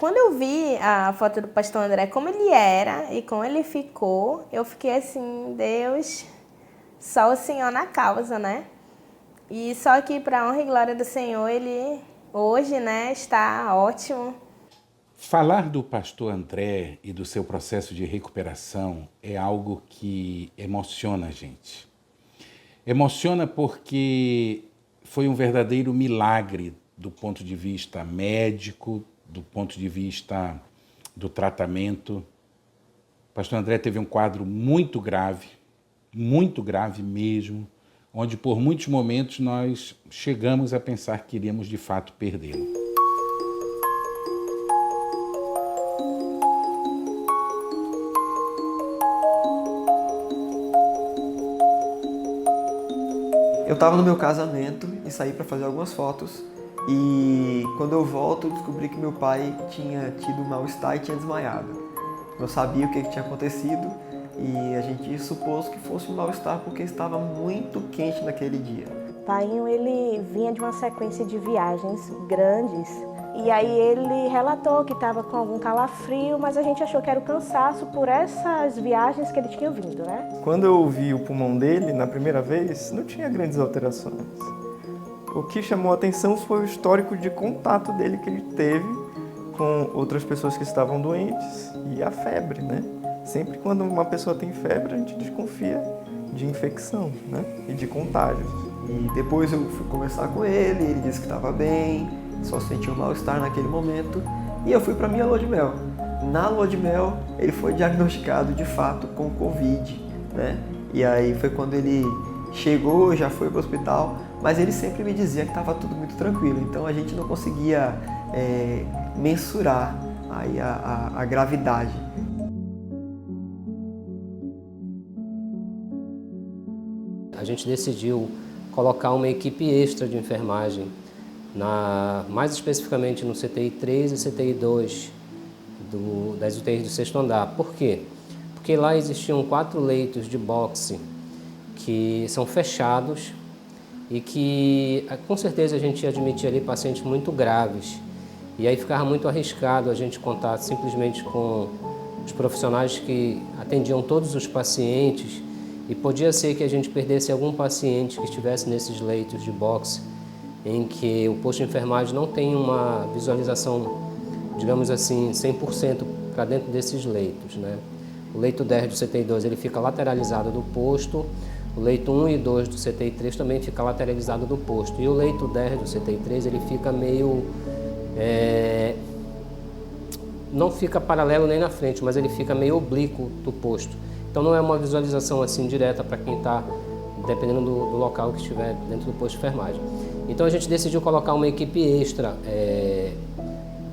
Quando eu vi a foto do pastor André, como ele era e como ele ficou, eu fiquei assim, Deus, só o Senhor na causa, né? E só que para a honra e glória do Senhor, ele hoje, né, está ótimo. Falar do pastor André e do seu processo de recuperação é algo que emociona a gente. Emociona porque foi um verdadeiro milagre do ponto de vista médico, do ponto de vista do tratamento. O pastor André teve um quadro muito grave mesmo, onde por muitos momentos nós chegamos a pensar que iríamos de fato perdê-lo. Eu estava no meu casamento e saí para fazer algumas fotos. E quando eu volto, eu descobri que meu pai tinha tido um mal-estar e tinha desmaiado. Não sabia o que tinha acontecido e a gente supôs que fosse um mal-estar porque estava muito quente naquele dia. Painho, ele vinha de uma sequência de viagens grandes e aí ele relatou que estava com algum calafrio, mas a gente achou que era o cansaço por essas viagens que ele tinha vindo, né? Quando eu vi o pulmão dele na primeira vez, não tinha grandes alterações. O que chamou a atenção foi o histórico de contato dele que ele teve com outras pessoas que estavam doentes e a febre, né? Sempre quando uma pessoa tem febre, a gente desconfia de infecção, né? E de contágios. E depois eu fui conversar com ele disse que estava bem, só sentiu mal-estar naquele momento e eu fui para minha lua de mel. Na lua de mel, ele foi diagnosticado de fato com Covid, né? E aí foi quando ele chegou, já foi para o hospital, mas ele sempre me dizia que estava tudo muito tranquilo, então a gente não conseguia mensurar aí a gravidade. A gente decidiu colocar uma equipe extra de enfermagem, mais especificamente no CTI 3 e CTI 2 das UTIs do 6º andar. Por quê? Porque lá existiam 4 leitos de boxe que são fechados e que com certeza a gente ia admitir ali pacientes muito graves. E aí ficava muito arriscado a gente contar simplesmente com os profissionais que atendiam todos os pacientes e podia ser que a gente perdesse algum paciente que estivesse nesses leitos de boxe em que o posto de enfermagem não tem uma visualização, digamos assim, 100% para dentro desses leitos, né? O leito 10 do CTI 2 ele fica lateralizado do posto, o leito 1 e 2 do CTI 3 também fica lateralizado do posto. E o leito 10 do CTI 3 ele fica meio... não fica paralelo nem na frente, mas ele fica meio oblíquo do posto. Então não é uma visualização assim direta para quem está, dependendo do local que estiver dentro do posto de enfermagem. Então a gente decidiu colocar uma equipe extra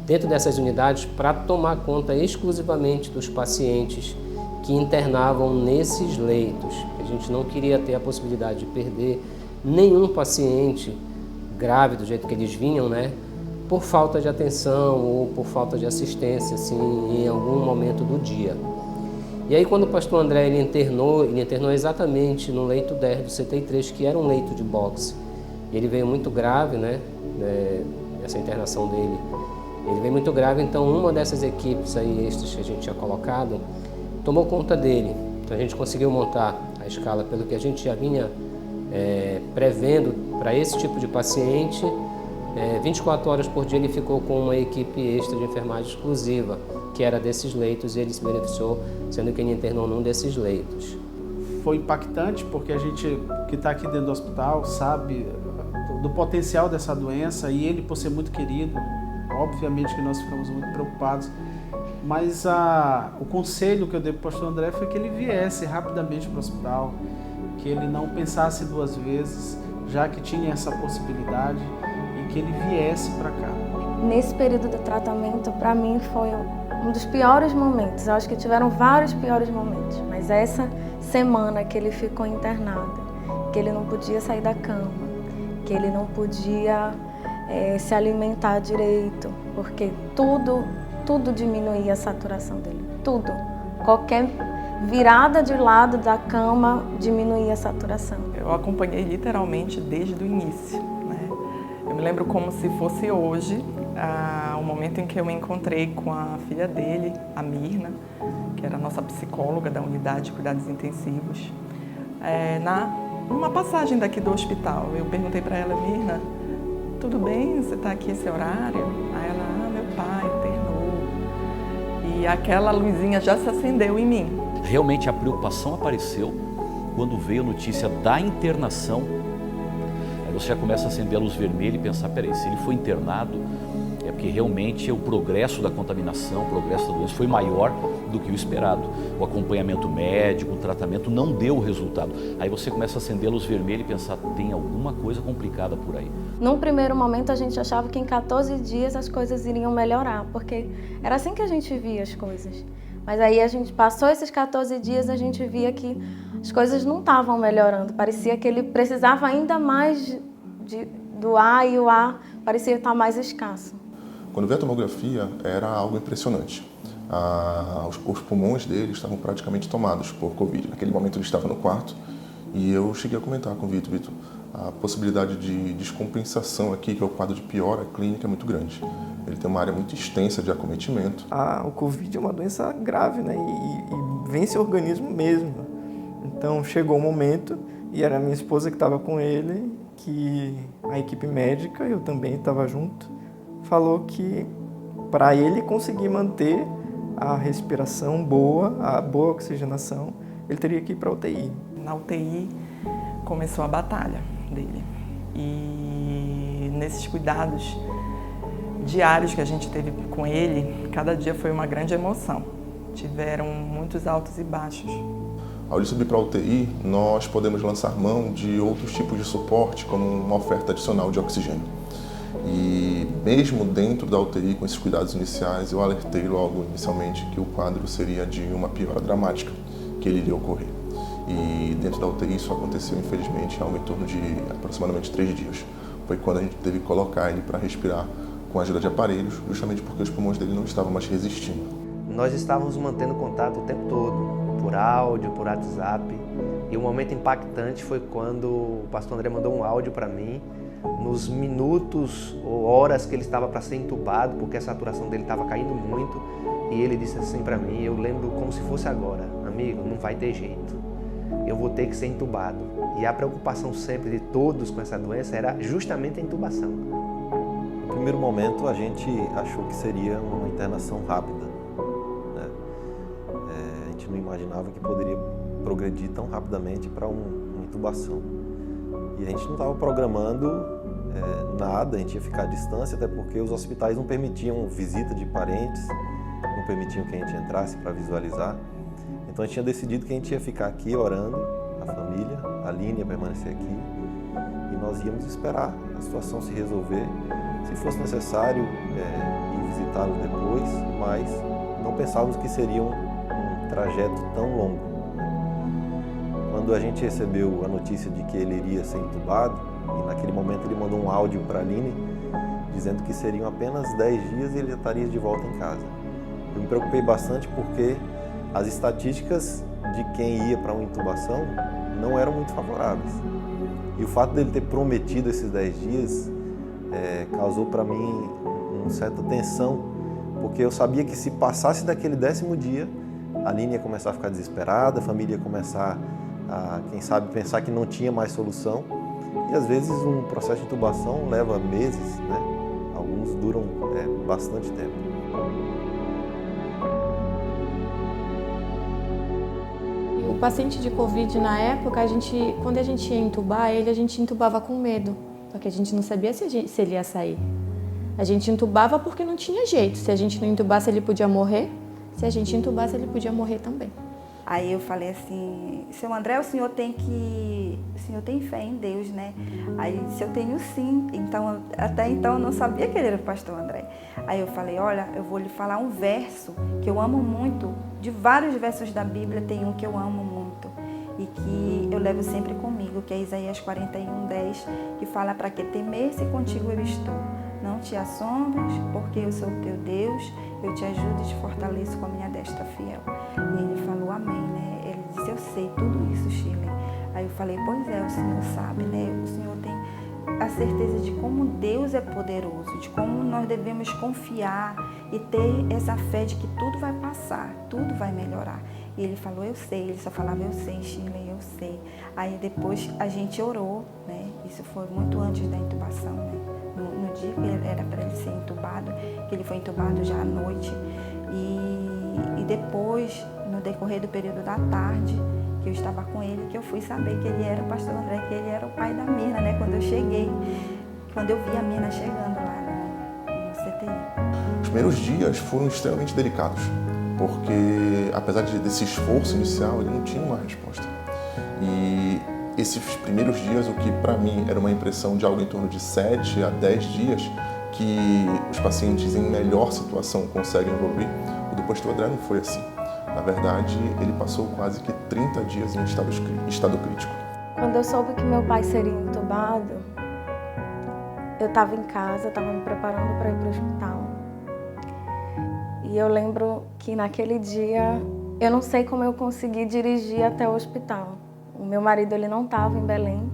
dentro dessas unidades para tomar conta exclusivamente dos pacientes que internavam nesses leitos. A gente não queria ter a possibilidade de perder nenhum paciente grave do jeito que eles vinham, né? Por falta de atenção ou por falta de assistência, assim, em algum momento do dia. E aí quando o pastor André ele internou exatamente no leito 10 do CTI 3, que era um leito de boxe. E ele veio muito grave, né? Essa internação dele. Ele veio muito grave, então uma dessas equipes aí extras que a gente tinha colocado tomou conta dele. Então a gente conseguiu montar a escala pelo que a gente já vinha prevendo para esse tipo de paciente. 24 horas por dia ele ficou com uma equipe extra de enfermagem exclusiva, que era desses leitos, e ele se beneficiou, sendo que ele internou num desses leitos. Foi impactante porque a gente que está aqui dentro do hospital sabe do potencial dessa doença e ele, por ser muito querido, obviamente que nós ficamos muito preocupados, mas o conselho que eu dei para o pastor André foi que ele viesse rapidamente para o hospital, que ele não pensasse 2 vezes, já que tinha essa possibilidade, e que ele viesse para cá. Nesse período de tratamento, para mim, foi um dos piores momentos. Eu acho que tiveram vários piores momentos, mas essa semana que ele ficou internado, que ele não podia sair da cama, que ele não podia se alimentar direito, porque tudo diminuía a saturação dele, tudo. Qualquer virada de lado da cama diminuía a saturação. Eu acompanhei literalmente desde o início, né? Eu me lembro como se fosse hoje, o momento em que eu me encontrei com a filha dele, a Mirna, que era a nossa psicóloga da unidade de cuidados intensivos, numa passagem daqui do hospital. Eu perguntei para ela: Mirna, tudo bem? Você está aqui esse horário? Aí ela: meu pai internou. E aquela luzinha já se acendeu em mim. Realmente a preocupação apareceu quando veio a notícia da internação. Aí você já começa a acender a luz vermelha e pensar: peraí, se ele foi internado, é porque realmente o progresso da contaminação, o progresso da doença foi maior do que o esperado. O acompanhamento médico, o tratamento não deu o resultado. Aí você começa a acender a luz vermelha e pensar: tem alguma coisa complicada por aí. Num primeiro momento a gente achava que em 14 dias as coisas iriam melhorar, porque era assim que a gente via as coisas. Mas aí a gente passou esses 14 dias, a gente via que as coisas não estavam melhorando. Parecia que ele precisava ainda mais do ar, e o ar parecia estar mais escasso. Quando veio a tomografia, era algo impressionante. Os pulmões dele estavam praticamente tomados por Covid. Naquele momento ele estava no quarto e eu cheguei a comentar com o Vitor: a possibilidade de descompensação aqui, que é o quadro de piora clínica, é muito grande. Ele tem uma área muito extensa de acometimento. O Covid é uma doença grave, né? E vence o organismo mesmo. Então chegou o momento, e era a minha esposa que estava com ele, que a equipe médica, eu também estava junto, falou que para ele conseguir manter a respiração boa, a boa oxigenação, ele teria que ir para a UTI. Na UTI começou a batalha dele. E nesses cuidados diários que a gente teve com ele, cada dia foi uma grande emoção. Tiveram muitos altos e baixos. Ao ele subir para a UTI, nós podemos lançar mão de outros tipos de suporte, como uma oferta adicional de oxigênio. E mesmo dentro da UTI, com esses cuidados iniciais, eu alertei logo inicialmente que o quadro seria de uma piora dramática, que ele iria ocorrer. E dentro da UTI isso aconteceu, infelizmente, em torno de aproximadamente 3 dias. Foi quando a gente teve que colocar ele para respirar com a ajuda de aparelhos, justamente porque os pulmões dele não estavam mais resistindo. Nós estávamos mantendo contato o tempo todo, por áudio, por WhatsApp. E um momento impactante foi quando o pastor André mandou um áudio para mim, nos minutos ou horas que ele estava para ser entubado, porque a saturação dele estava caindo muito. E ele disse assim para mim, eu lembro como se fosse agora: amigo, não vai ter jeito, eu vou ter que ser entubado. E a preocupação sempre de todos com essa doença era justamente a intubação. No primeiro momento a gente achou que seria uma internação rápida, né? A gente não imaginava que poderia progredir tão rapidamente para uma intubação. E a gente não estava programando nada, a gente ia ficar à distância, até porque os hospitais não permitiam visita de parentes, não permitiam que a gente entrasse para visualizar. Então a gente tinha decidido que a gente ia ficar aqui orando, a família, a Aline ia permanecer aqui, e nós íamos esperar a situação se resolver. Se fosse necessário ir visitá-lo depois, mas não pensávamos que seria um trajeto tão longo. Quando a gente recebeu a notícia de que ele iria ser entubado, e naquele momento ele mandou um áudio para a Aline, dizendo que seriam apenas 10 dias e ele já estaria de volta em casa. Eu me preocupei bastante porque as estatísticas de quem ia para uma intubação não eram muito favoráveis. E o fato dele ter prometido esses 10 dias causou para mim uma certa tensão, porque eu sabia que se passasse daquele 10º dia, a Aline ia começar a ficar desesperada, a família ia começar a, quem sabe, pensar que não tinha mais solução. E às vezes um processo de intubação leva meses, né? Alguns duram bastante tempo. O paciente de Covid, na época, quando a gente ia entubar ele, a gente entubava com medo, porque a gente não sabia se ele ia sair. A gente entubava porque não tinha jeito. Se a gente não entubasse, ele podia morrer. Se a gente entubasse, ele podia morrer também. Aí eu falei assim: seu André, o senhor tem fé em Deus, né? Aí ele disse: eu tenho sim. Então, até então eu não sabia que ele era o pastor André. Aí eu falei: olha, eu vou lhe falar um verso que eu amo muito. De vários versos da Bíblia, tem um que eu amo muito e que eu levo sempre comigo, que é Isaías 41:10, que fala: para que temer se contigo eu estou? Não te assombres, porque eu sou o teu Deus, eu te ajudo e te fortaleço com a minha destra fiel. E ele falou amém, né? Ele disse: eu sei tudo isso, Shirley. Aí eu falei: pois é, o Senhor sabe, né? O Senhor a certeza de como Deus é poderoso, de como nós devemos confiar e ter essa fé de que tudo vai passar, tudo vai melhorar. E ele falou, eu sei, ele só falava, eu sei, Shirley, eu sei. Aí depois a gente orou, né? Isso foi muito antes da intubação, né? No dia que era para ele ser intubado, que ele foi intubado já à noite. E depois, no decorrer do período da tarde, que eu estava com ele, que eu fui saber que ele era o pastor André, que ele era o pai da Mirna, né? Quando eu cheguei, quando eu vi a Mirna chegando lá no CTI. Os primeiros dias foram extremamente delicados, porque apesar desse esforço inicial, ele não tinha uma resposta. E esses primeiros dias, o que para mim era uma impressão de algo em torno de 7 a 10 dias, que os pacientes em melhor situação conseguem evoluir, o do pastor André não foi assim. Na verdade, ele passou quase que 30 dias em estado crítico. Quando eu soube que meu pai seria intubado, eu estava em casa, estava me preparando para ir para o hospital. E eu lembro que naquele dia, eu não sei como eu consegui dirigir até o hospital. O meu marido, ele não estava em Belém.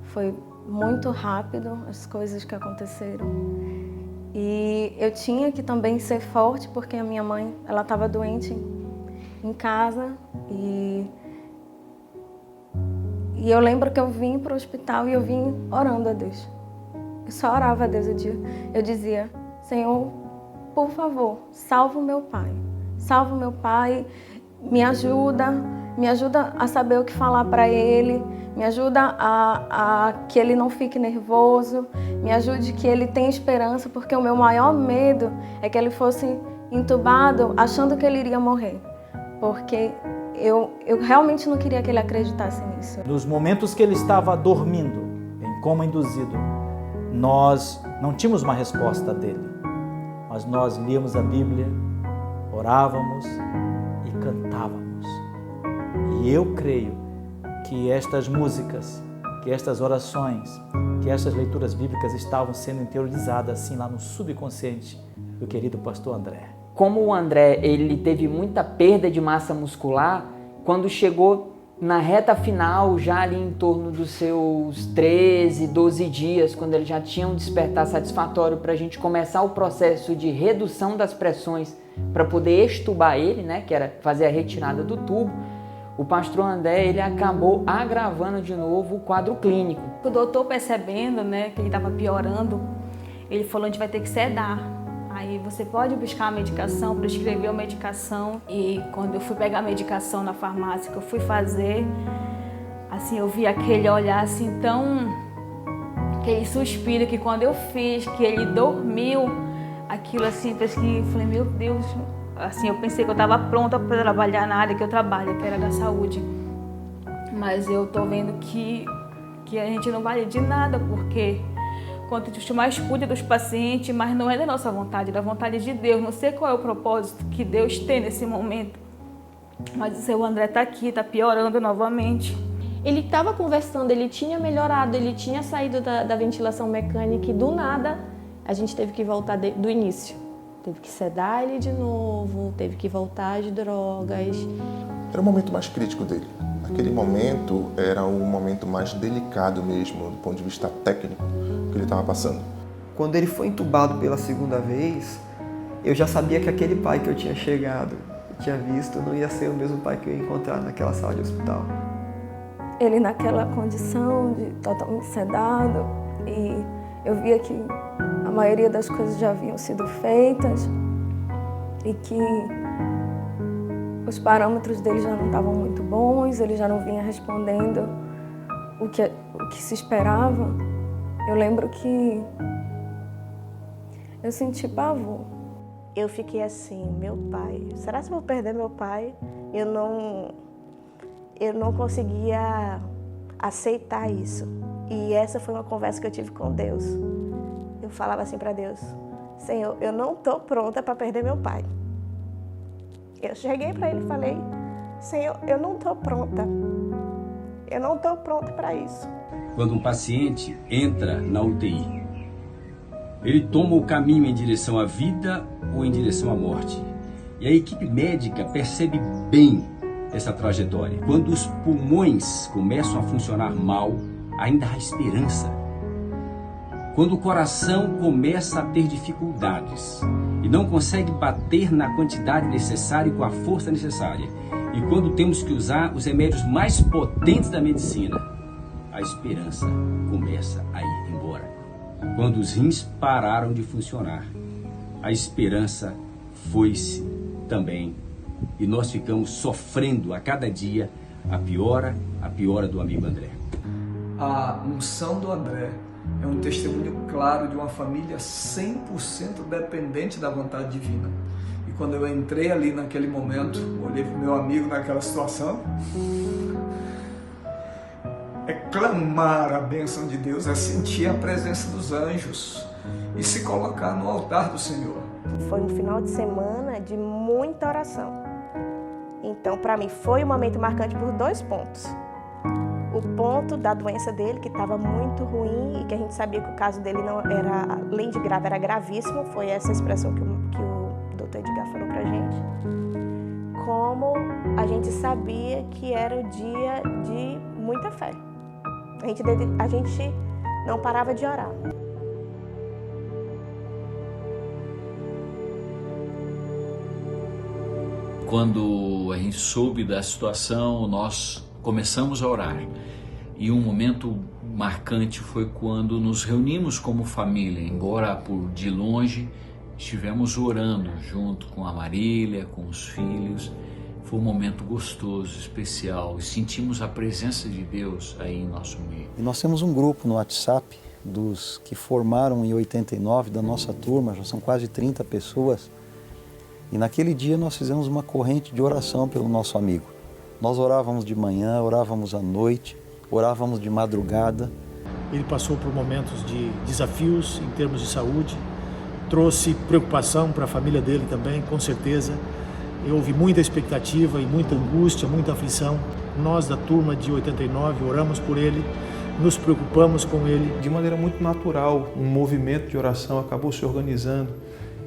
Foi muito rápido as coisas que aconteceram. E eu tinha que também ser forte, porque a minha mãe, ela estava doente em casa. E eu lembro que eu vim para o hospital e eu vim orando a Deus. Eu só orava a Deus. Eu dizia, Senhor, por favor, salva o meu pai. Salva o meu pai, me ajuda a saber o que falar para ele, me ajuda a que ele não fique nervoso, me ajude que ele tenha esperança, porque o meu maior medo é que ele fosse intubado achando que ele iria morrer, porque eu realmente não queria que ele acreditasse nisso. Nos momentos que ele estava dormindo, em coma induzido, nós não tínhamos uma resposta dele, mas nós líamos a Bíblia, orávamos e cantávamos. E eu creio que estas músicas, que estas orações, que estas leituras bíblicas estavam sendo interiorizadas assim lá no subconsciente do querido pastor André. Como o André ele teve muita perda de massa muscular, quando chegou na reta final, já ali em torno dos seus 13, 12 dias, quando ele já tinha um despertar satisfatório para a gente começar o processo de redução das pressões para poder extubar ele, né, que era fazer a retirada do tubo, o pastor André ele acabou agravando de novo o quadro clínico. O doutor percebendo, né, que ele estava piorando, ele falou, a gente vai ter que sedar. Aí você pode buscar a medicação, prescreveu a medicação. E quando eu fui pegar a medicação na farmácia, que eu fui fazer, assim, eu vi aquele olhar assim tão... aquele suspiro que quando eu fiz, que ele dormiu, aquilo assim, parece que eu falei, meu Deus... Assim, eu pensei que eu estava pronta para trabalhar na área que eu trabalho, que era da saúde. Mas eu tô vendo que a gente não vale de nada, porque quanto a gente mais cuida dos pacientes, mas não é da nossa vontade, é da vontade de Deus. Não sei qual é o propósito que Deus tem nesse momento. Mas o seu André está aqui, está piorando novamente. Ele estava conversando, ele tinha melhorado, ele tinha saído da ventilação mecânica e do nada a gente teve que voltar do início. Teve que sedar ele de novo, teve que voltar às drogas. Era o momento mais crítico dele. Naquele momento era o momento mais delicado mesmo, do ponto de vista técnico, que ele estava passando. Quando ele foi intubado pela segunda vez, eu já sabia que aquele pai que eu tinha chegado, tinha visto, não ia ser o mesmo pai que eu ia encontrar naquela sala de hospital. Ele naquela condição de totalmente sedado, e eu via que a maioria das coisas já haviam sido feitas e que os parâmetros dele já não estavam muito bons, ele já não vinha respondendo o que se esperava. Eu lembro que eu senti pavor. Eu fiquei assim, meu pai, será que eu vou perder meu pai? Eu não conseguia aceitar isso. E essa foi uma conversa que eu tive com Deus. Eu falava assim para Deus, Senhor, eu não estou pronta para perder meu pai. Eu cheguei para ele e falei, Senhor, eu não estou pronta. Eu não estou pronta para isso. Quando um paciente entra na UTI, ele toma o caminho em direção à vida ou em direção à morte. E a equipe médica percebe bem essa trajetória. Quando os pulmões começam a funcionar mal, ainda há esperança Quando o coração começa a ter dificuldades e não consegue bater na quantidade necessária e com a força necessária, e quando temos que usar os remédios mais potentes da medicina, a esperança começa a ir embora. Quando os rins pararam de funcionar, a esperança foi-se também, e nós ficamos sofrendo a cada dia a piora do amigo André. A unção do André é um testemunho claro de uma família 100% dependente da vontade divina. E quando eu entrei ali naquele momento, olhei para o meu amigo naquela situação, é clamar a bênção de Deus, é sentir a presença dos anjos e se colocar no altar do Senhor. Foi um final de semana de muita oração. Então, para mim, foi um momento marcante por 2 pontos. O ponto da doença dele, que estava muito ruim e que a gente sabia que o caso dele não era, além de grave, era gravíssimo. Foi essa expressão que o Dr. Edgar falou pra gente. Como a gente sabia que era o dia de muita fé. A gente não parava de orar. Quando a gente soube da situação, nós começamos a orar. E um momento marcante foi quando nos reunimos como família, embora de longe, estivemos orando junto com a Marília, com os filhos. Foi um momento gostoso, especial, e sentimos a presença de Deus aí em nosso meio. E nós temos um grupo no WhatsApp dos que formaram em 89 da nossa turma, já são quase 30 pessoas. E naquele dia nós fizemos uma corrente de oração pelo nosso amigo. Nós orávamos de manhã, orávamos à noite, orávamos de madrugada. Ele passou por momentos de desafios em termos de saúde, trouxe preocupação para a família dele também, com certeza. E houve muita expectativa e muita angústia, muita aflição. Nós da turma de 89 oramos por ele, nos preocupamos com ele. De maneira muito natural, um movimento de oração acabou se organizando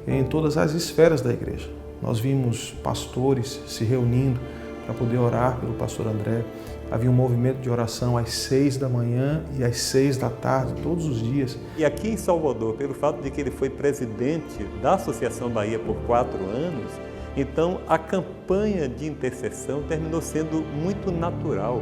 em todas as esferas da igreja. Nós vimos pastores se reunindo para poder orar pelo pastor André. Havia um movimento de oração às 6 da manhã e às 6 da tarde, todos os dias. E aqui em Salvador, pelo fato de que ele foi presidente da Associação Bahia por 4 anos, então a campanha de intercessão terminou sendo muito natural,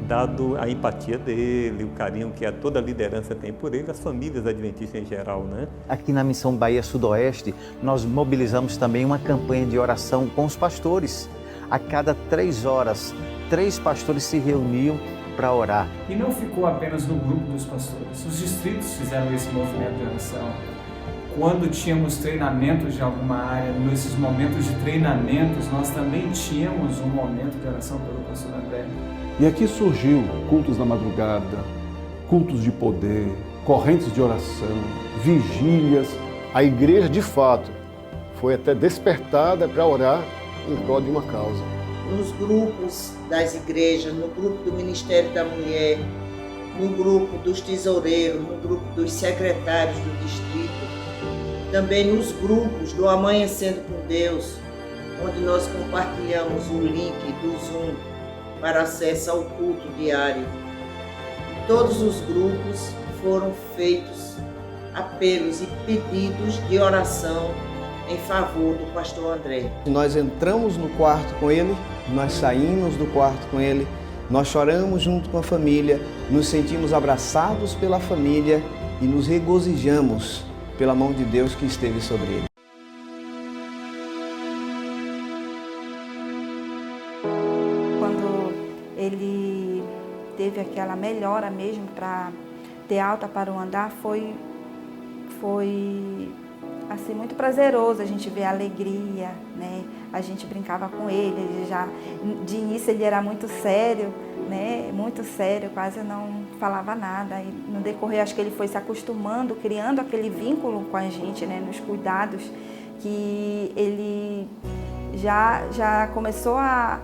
dado a empatia dele, o carinho que toda a liderança tem por ele, as famílias adventistas em geral, né? Aqui na Missão Bahia Sudoeste, nós mobilizamos também uma campanha de oração com os pastores. A cada 3 horas, 3 pastores se reuniam para orar. E não ficou apenas no grupo dos pastores. Os distritos fizeram esse movimento de oração. Quando tínhamos treinamentos de alguma área, nesses momentos de treinamentos, nós também tínhamos um momento de oração pelo pastor André. E aqui surgiu cultos na madrugada, cultos de poder, correntes de oração, vigílias. A igreja, de fato, foi até despertada para orar em prol de uma causa. Nos grupos das igrejas, no grupo do Ministério da Mulher, no grupo dos tesoureiros, no grupo dos secretários do distrito, também nos grupos do Amanhecendo com Deus, onde nós compartilhamos o link do Zoom para acesso ao culto diário. Em todos os grupos foram feitos apelos e pedidos de oração em favor do pastor André. Nós entramos no quarto com ele, nós saímos do quarto com ele, nós choramos junto com a família, nos sentimos abraçados pela família e nos regozijamos pela mão de Deus que esteve sobre ele. Quando ele teve aquela melhora mesmo para ter alta para o andar, foi assim, muito prazeroso a gente ver a alegria, né? A gente brincava com ele já de início ele era muito sério, né? Muito sério, quase não falava nada. E no decorrer acho que ele foi se acostumando, criando aquele vínculo com a gente, né? Nos cuidados, que ele já começou a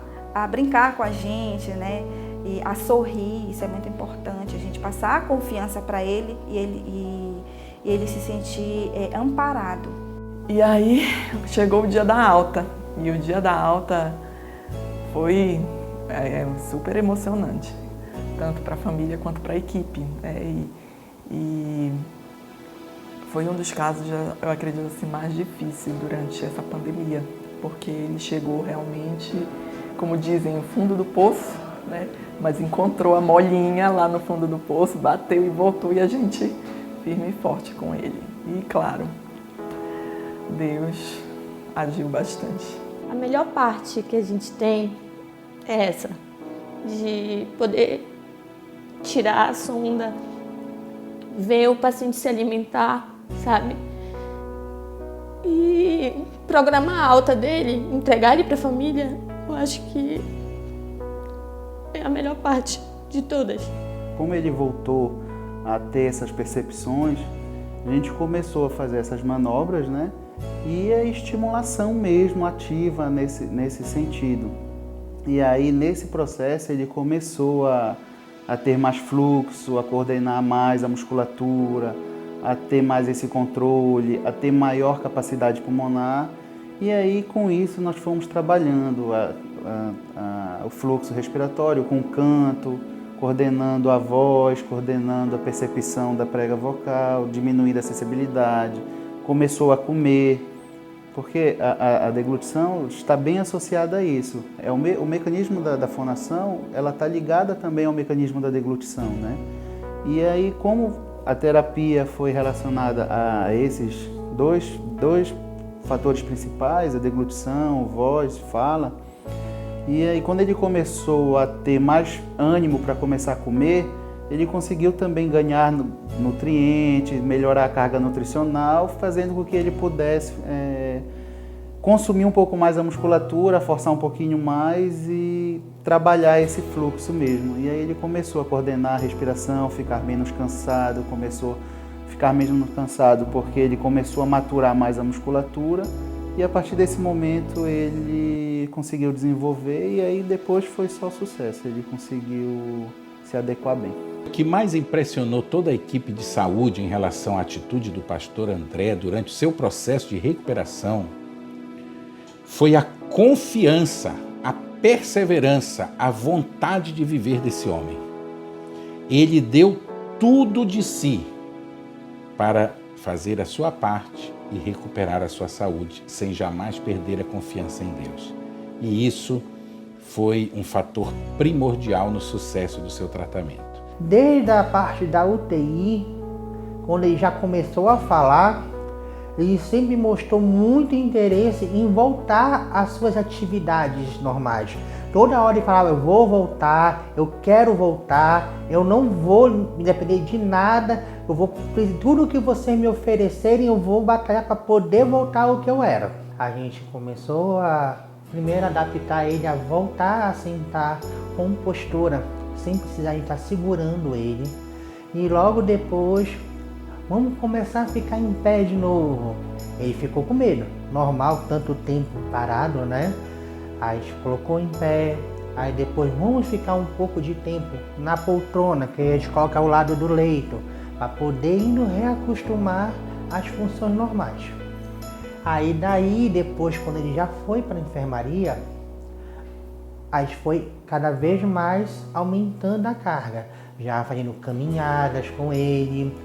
brincar com a gente, né? E a sorrir, isso é muito importante, a gente passar a confiança para ele e ele se sentir amparado. E aí chegou o dia da alta, e o dia da alta foi super emocionante, tanto para a família quanto para a equipe. E Foi um dos casos, eu acredito assim, mais difícil durante essa pandemia, porque ele chegou realmente, como dizem, no fundo do poço, né? Mas encontrou a molinha lá no fundo do poço, bateu e voltou, e a gente firme e forte com ele. E claro, Deus agiu bastante. A melhor parte que a gente tem é essa, de poder tirar a sonda, ver o paciente se alimentar, sabe? E programar a alta dele, entregar ele para a família, eu acho que é a melhor parte de todas. Como ele voltou a ter essas percepções, a gente começou a fazer essas manobras, né? E a estimulação mesmo ativa nesse sentido. E aí, nesse processo, ele começou a ter mais fluxo, a coordenar mais a musculatura, a ter mais esse controle, a ter maior capacidade pulmonar. E aí, com isso, nós fomos trabalhando o fluxo respiratório com o canto, coordenando a voz, coordenando a percepção da prega vocal, diminuindo a sensibilidade, começou a comer, porque a deglutição está bem associada a isso. O mecanismo da fonação, ela está ligada também ao mecanismo da deglutição, né? E aí, como a terapia foi relacionada a esses dois fatores principais, a deglutição, voz, fala, e aí quando ele começou a ter mais ânimo para começar a comer, ele conseguiu também ganhar nutrientes, melhorar a carga nutricional, fazendo com que ele pudesse consumir um pouco mais a musculatura, forçar um pouquinho mais e trabalhar esse fluxo mesmo. E aí ele começou a coordenar a respiração, ficar menos cansado, porque ele começou a maturar mais a musculatura e a partir desse momento ele conseguiu desenvolver e aí depois foi só sucesso, ele conseguiu se adequar bem. O que mais impressionou toda a equipe de saúde em relação à atitude do pastor André durante o seu processo de recuperação foi a confiança, a perseverança, a vontade de viver desse homem. Ele deu tudo de si para fazer a sua parte e recuperar a sua saúde, sem jamais perder a confiança em Deus. E isso foi um fator primordial no sucesso do seu tratamento. Desde a parte da UTI, quando ele já começou a falar, ele sempre mostrou muito interesse em voltar às suas atividades normais. Toda hora ele falava, eu vou voltar, eu quero voltar, eu não vou me depender de nada, eu vou tudo que vocês me oferecerem, eu vou batalhar para poder voltar ao que eu era. A gente começou a primeiro adaptar ele a voltar a sentar com postura, sem precisar de estar segurando ele. E logo depois, vamos começar a ficar em pé de novo. Ele ficou com medo, normal, tanto tempo parado, né? Aí a gente colocou em pé, aí depois vamos ficar um pouco de tempo na poltrona, que a gente coloca ao lado do leito, para poder indo reacostumar às funções normais. Aí daí, depois, quando ele já foi para a enfermaria, a gente foi cada vez mais aumentando a carga, já fazendo caminhadas com ele,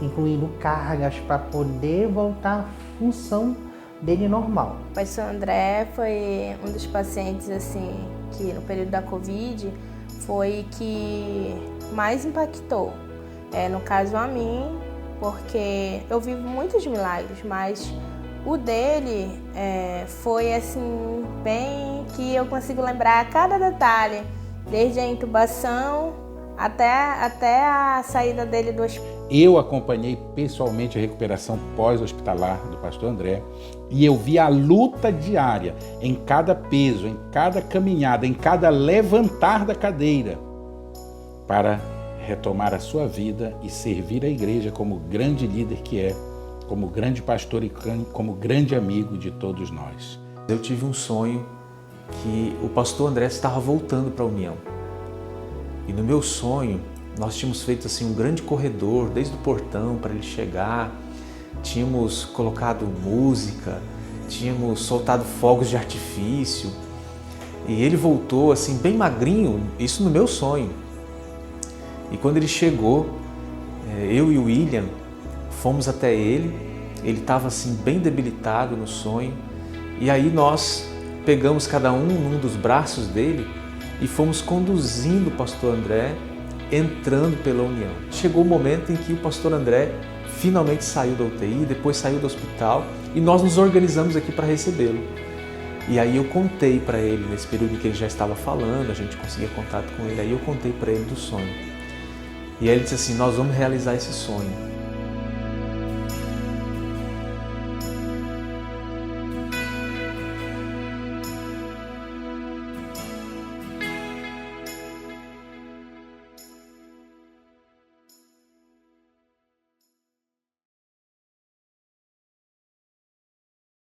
incluindo cargas para poder voltar à função dele normal. O pastor André foi um dos pacientes assim que no período da Covid foi que mais impactou. No caso a mim, porque eu vivo muitos milagres, mas o dele foi assim bem que eu consigo lembrar cada detalhe, desde a intubação até a saída dele do hospital. Eu acompanhei pessoalmente a recuperação pós-hospitalar do pastor André e eu vi a luta diária em cada peso, em cada caminhada, em cada levantar da cadeira para retomar a sua vida e servir a igreja como grande líder que é, como grande pastor e como grande amigo de todos nós. Eu tive um sonho que o pastor André estava voltando para a União. E no meu sonho, nós tínhamos feito assim um grande corredor, desde o portão para ele chegar, tínhamos colocado música, tínhamos soltado fogos de artifício. E ele voltou assim bem magrinho, isso no meu sonho. E quando ele chegou, eu e o William fomos até ele estava assim bem debilitado no sonho, e aí nós pegamos cada um num dos braços dele e fomos conduzindo o pastor André, entrando pela União. Chegou o momento em que o pastor André finalmente saiu da UTI, depois saiu do hospital, e nós nos organizamos aqui para recebê-lo. E aí eu contei para ele, nesse período em que ele já estava falando, a gente conseguia contato com ele, aí eu contei para ele do sonho. E aí ele disse assim: nós vamos realizar esse sonho.